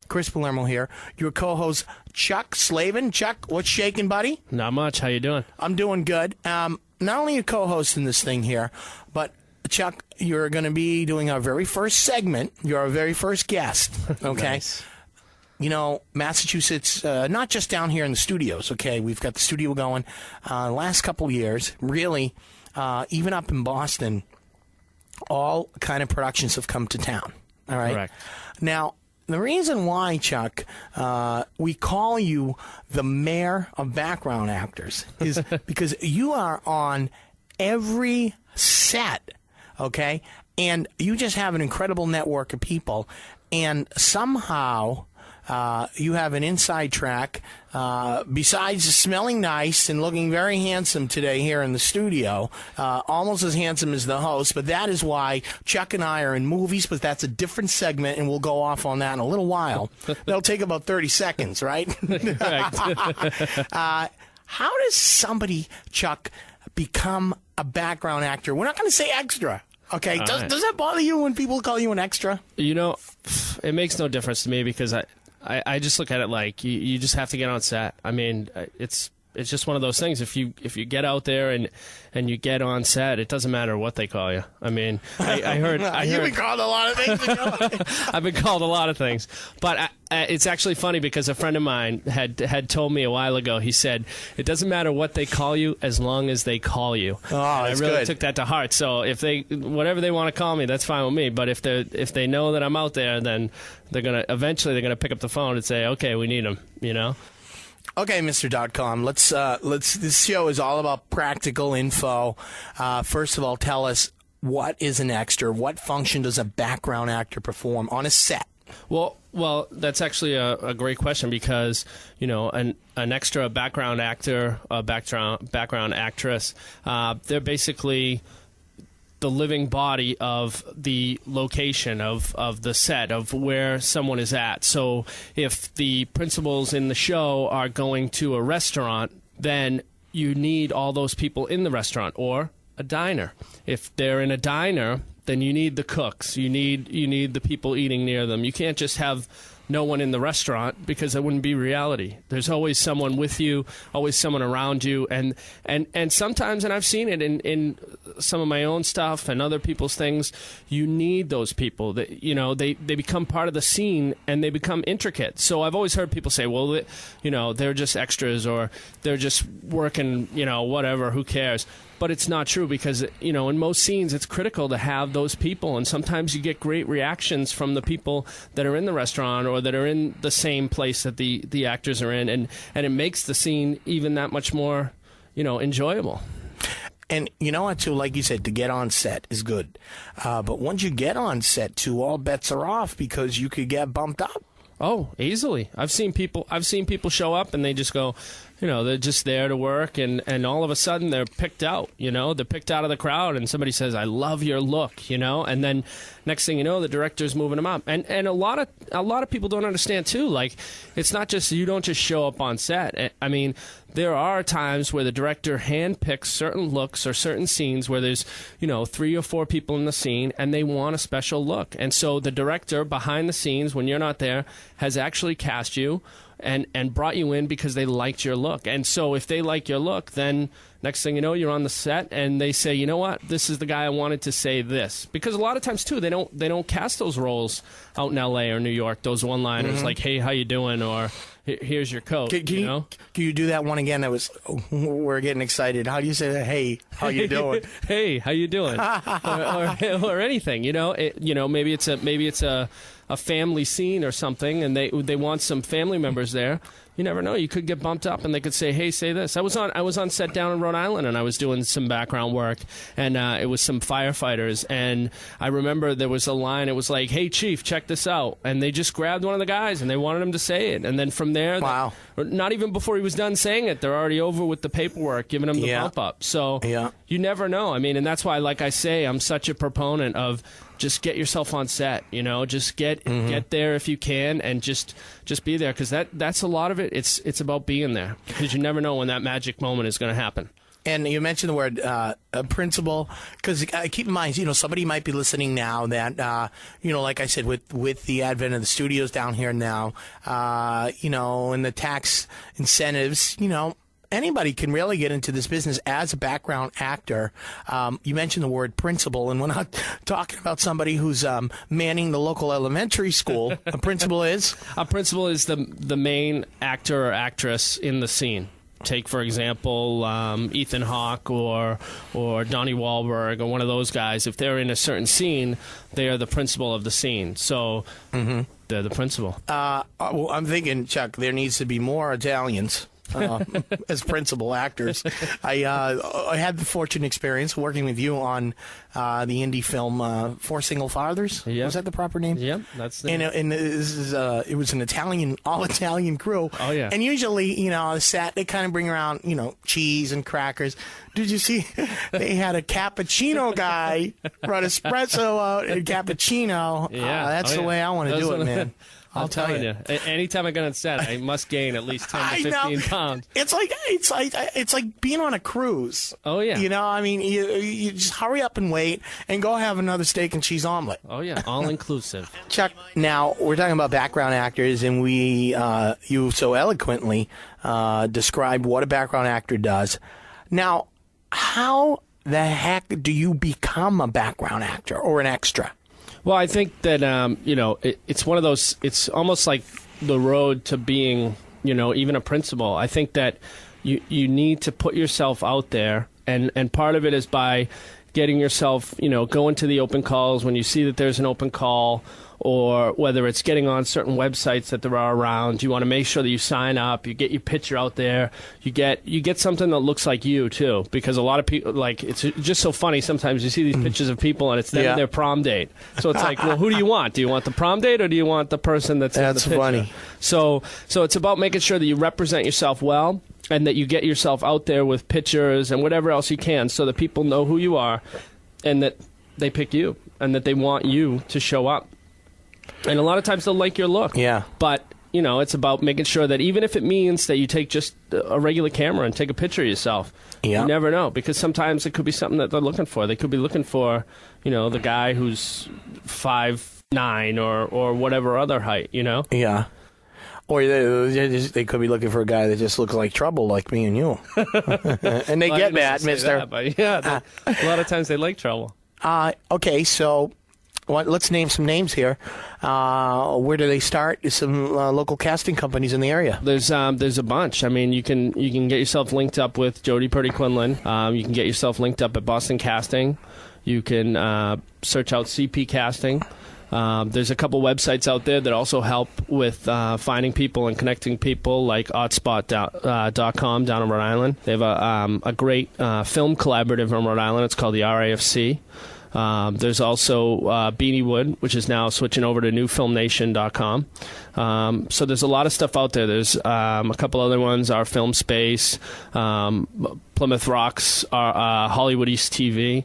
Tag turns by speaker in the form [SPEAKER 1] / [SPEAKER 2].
[SPEAKER 1] Chris Palermo here. Your co-host, Chuck Slavin. Chuck, what's shaking, buddy?
[SPEAKER 2] Not much. How you doing?
[SPEAKER 1] I'm doing good. Not only a co-host in this thing here, but Chuck, you're going to be doing our very first segment. You're our very first guest, okay?
[SPEAKER 2] Nice.
[SPEAKER 1] You know, Massachusetts, not just down here in the studios, okay? We've got the studio going. Last couple of years, really, even up in Boston, all kind of productions have come to town, all right?
[SPEAKER 2] Correct.
[SPEAKER 1] Now, the reason why, Chuck, we call you the mayor of background actors is because you are on every set, okay? And you just have an incredible network of people, and somehow you have an inside track. Besides smelling nice and looking very handsome today here in the studio, almost as handsome as the host, but that is why Chuck and I are in movies, but that's a different segment, and we'll go off on that in a little while. That'll take about 30 seconds, right? How does somebody, Chuck, become a background actor? We're not going to say extra. Okay, does that bother you when people call you an extra?
[SPEAKER 2] You know, it makes no difference to me because I just look at it like you just have to get on set. I mean, it's just one of those things. If you get out there and you get on set, it doesn't matter what they call you. I mean, I heard
[SPEAKER 1] you've been called a lot of things.
[SPEAKER 2] I've been called a lot of things, but it's actually funny because a friend of mine had told me a while ago. He said it doesn't matter what they call you as long as they call you.
[SPEAKER 1] Oh, that's
[SPEAKER 2] I really
[SPEAKER 1] good.
[SPEAKER 2] took that to heart. So if whatever they want to call me, that's fine with me. But if they know that I'm out there, then they're gonna pick up the phone and say, okay, we need him. You know.
[SPEAKER 1] Okay, Mr. Let's this show is all about practical info. First of all, tell us, what is an extra? What function does a background actor perform on a set?
[SPEAKER 2] Well, that's actually a great question because, you know, an extra background actor, a background actress, they're basically the living body of the location of the set of where someone is at. So if the principals in the show are going to a restaurant, then you need all those people in the restaurant, or a diner. If they're in a diner, then you need the cooks. You need the people eating near them. You can't just have no one in the restaurant because that wouldn't be reality. There's always someone with you, always someone around you, and sometimes, and I've seen it in some of my own stuff and other people's things, you need those people. That, you know, they become part of the scene and they become intricate. So I've always heard people say, well, you know, they're just extras or they're just working, you know, whatever, who cares? But it's not true because, you know, in most scenes it's critical to have those people, and sometimes you get great reactions from the people that are in the restaurant or that are in the same place that the actors are in, and it makes the scene even that much more, you know, enjoyable.
[SPEAKER 1] And you know what, too, like you said, to get on set is good. But once you get on set, too, all bets are off because you could get bumped up.
[SPEAKER 2] Oh, easily. I've seen people show up and they just go, you know, they're just there to work, and all of a sudden they're picked out, you know, they're picked out of the crowd, and somebody says, I love your look, you know, and then next thing you know, the director's moving them up. And a lot of people don't understand too, like, it's not just, you don't just show up on set. I mean, there are times where the director handpicks certain looks or certain scenes where there's, you know, 3 or 4 people in the scene and they want a special look. And so the director behind the scenes, when you're not there, has actually cast you and brought you in because they liked your look. And so if they like your look, then next thing you know, you're on the set and they say, you know what, this is the guy I wanted to say this. Because a lot of times too, they don't cast those roles out in LA or New York, those one-liners like, hey, how you doing? Or here's your coat.
[SPEAKER 1] Can you do that one again? We're getting excited. How do you say that? Hey, how you doing?
[SPEAKER 2] Hey, how you doing? or anything, you know. Maybe it's a family scene or something, and they want some family members there. You never know. You could get bumped up, and they could say, "Hey, say this." I was on set down in Rhode Island, and I was doing some background work, and it was some firefighters. And I remember there was a line. It was like, "Hey, Chief, check this out," and they just grabbed one of the guys, and they wanted him to say it. And then from there,
[SPEAKER 1] wow.
[SPEAKER 2] Not even before he was done saying it, they're already over with the paperwork, giving him the bump up. So you never know. I mean, and that's why, like I say, I'm such a proponent of just get yourself on set, you know, just get there if you can, and just be there, because that's a lot of it. It's about being there, because you never know when that magic moment is going to happen.
[SPEAKER 1] And you mentioned the word principal, because keep in mind, somebody might be listening now that, like I said, with the advent of the studios down here now, and the tax incentives, anybody can really get into this business as a background actor. You mentioned the word principal, and we're not talking about somebody who's manning the local elementary school. A principal is?
[SPEAKER 2] A principal is the main actor or actress in the scene. Take, for example, Ethan Hawke or Donnie Wahlberg or one of those guys. If they're in a certain scene, they are the principal of the scene. So they're the principal.
[SPEAKER 1] Well, I'm thinking, Chuck, there needs to be more Italians. As principal actors. I had the fortunate experience working with you on the indie film Four Single Fathers.
[SPEAKER 2] Yep.
[SPEAKER 1] Was that the proper name?
[SPEAKER 2] Yep, that's the
[SPEAKER 1] name. And this is, it was an all-Italian crew.
[SPEAKER 2] Oh, yeah.
[SPEAKER 1] And usually, the set, they kind of bring around, cheese and crackers. Did you see they had a cappuccino guy run espresso out and cappuccino?
[SPEAKER 2] Yeah.
[SPEAKER 1] That's the way I want to do it, man.
[SPEAKER 2] I'll tell you. Anytime I get on set, I must gain at least 10 to 15 pounds.
[SPEAKER 1] It's like being on a cruise.
[SPEAKER 2] Oh yeah.
[SPEAKER 1] You just hurry up and wait and go have another steak and cheese omelet.
[SPEAKER 2] Oh yeah, all inclusive.
[SPEAKER 1] Chuck, now we're talking about background actors, and you so eloquently described what a background actor does. Now, how the heck do you become a background actor or an extra?
[SPEAKER 2] Well, I think that, it's one of those, it's almost like the road to being, even a principal. I think that you need to put yourself out there, and part of it is by getting yourself, going to the open calls when you see that there's an open call, or whether it's getting on certain websites that there are around. You want to make sure that you sign up, you get your picture out there, you get something that looks like you too, because a lot of people, it's just so funny sometimes you see these pictures of people and it's them and their prom date. So it's like, well, who do you want? Do you want the prom date or do you want the person that's in the picture? Funny. So it's about making sure that you represent yourself well, and that you get yourself out there with pictures and whatever else you can, so that people know who you are and that they pick you and that they want you to show up. And a lot of times they'll like your look.
[SPEAKER 1] Yeah.
[SPEAKER 2] But, it's about making sure that even if it means that you take just a regular camera and take a picture of yourself, you never know. Because sometimes it could be something that they're looking for. They could be looking for, the guy who's 5'9" or whatever other height,
[SPEAKER 1] Yeah. Or they could be looking for a guy that just looks like trouble, like me and you. And they get that, mister.
[SPEAKER 2] A lot of times they like trouble.
[SPEAKER 1] Okay, so let's name some names here. Where do they start? Some local casting companies in the area.
[SPEAKER 2] There's a bunch. I mean, you can get yourself linked up with Jody Purdy Quinlan. You can get yourself linked up at Boston Casting. You can search out CP Casting. There's a couple websites out there that also help with finding people and connecting people, like Otspot.com down in Rhode Island. They have a great film collaborative in Rhode Island. It's called the RAFC. There's also Beaniewood, which is now switching over to newfilmnation.com. So there's a lot of stuff out there. There's a couple other ones, Our Film Space, Plymouth Rocks, Hollywood East TV.